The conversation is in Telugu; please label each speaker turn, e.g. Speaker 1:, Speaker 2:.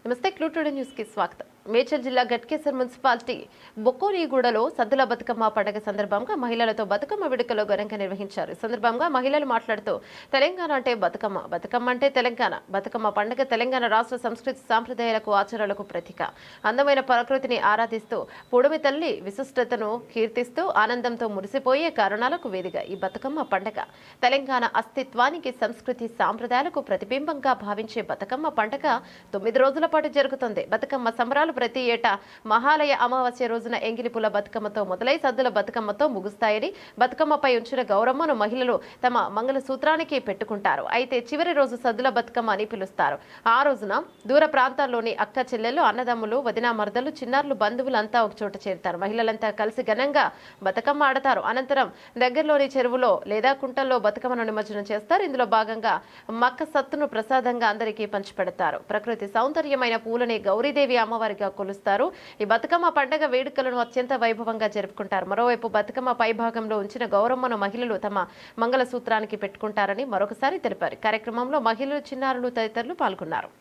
Speaker 1: నమస్తే. క్లూటుడే న్యూస్ కి స్వాగతం. మేడ్చల్ జిల్లా గట్కేసర్ మున్సిపాలిటీ బొక్కోనిగూడలో సద్దుల బతుకమ్మ పండుగ సందర్భంగా మహిళలతో బతుకమ్మ వేడుకలు ఘనంగా నిర్వహించారు. ఈ సందర్భంగా మహిళలు మాట్లాడుతూ తెలంగాణ అంటే బతుకమ్మ, బతుకమ్మ అంటే తెలంగాణ, బతుకమ్మ పండుగ తెలంగాణ రాష్ట్ర సంస్కృతి సాంప్రదాయాలకు ఆచారాలకు ప్రతీక. అందమైన ప్రకృతిని ఆరాధిస్తూ పొడిమి తల్లి విశిష్టతను కీర్తిస్తూ ఆనందంతో మురిసిపోయే కారణాలకు వేదిక ఈ బతుకమ్మ పండుగ. తెలంగాణ అస్తిత్వానికి సంస్కృతి సాంప్రదాయాలకు ప్రతిబింబంగా భావించే బతుకమ్మ పండుగ 9 రోజుల పాటు జరుగుతుంది. బతుకమ్మ సంబరాలు ప్రతి ఏటా మహాలయ అమావాస్య రోజున ఎంగిలిపుల బతుకమ్మతో మొదలై సద్దుల బతుకమ్మతో ముగుస్తాయని, బతుకమ్మపై ఉంచిన గౌరమ్మను మహిళలు తమ మంగళ సూత్రానికి పెట్టుకుంటారు. అయితే చివరి రోజు సద్దుల బతుకమ్మ అని పిలుస్తారు. ఆ రోజున దూర ప్రాంతాల్లోని అక్క చెల్లెలు, అన్నదమ్ములు, వదిన మరదలు, చిన్నారులు, బంధువులంతా ఒక చోట చేరుతారు. మహిళలంతా కలిసి ఘనంగా బతుకమ్మ ఆడతారు. అనంతరం దగ్గరలోని చెరువులో లేదా కుంటల్లో బతుకమ్మను నిమజ్జనం చేస్తారు. ఇందులో భాగంగా మక్క సత్తును ప్రసాదంగా అందరికీ పంచిపెడతారు. ప్రకృతి సౌందర్యమైన పూలని గౌరీదేవి అమ్మవారిగా కొలుస్తారు. ఈ బతుకమ్మ పండుగ వేడుకలను అత్యంత వైభవంగా జరుపుకుంటారు. మరోవైపు బతుకమ్మ పైభాగంలో ఉంచిన గౌరమ్మను మహిళలు తమ మంగళ సూత్రానికి పెట్టుకుంటారని మరొకసారి తెలిపారు. కార్యక్రమంలో మహిళలు, చిన్నారులు తదితరులు పాల్గొన్నారు.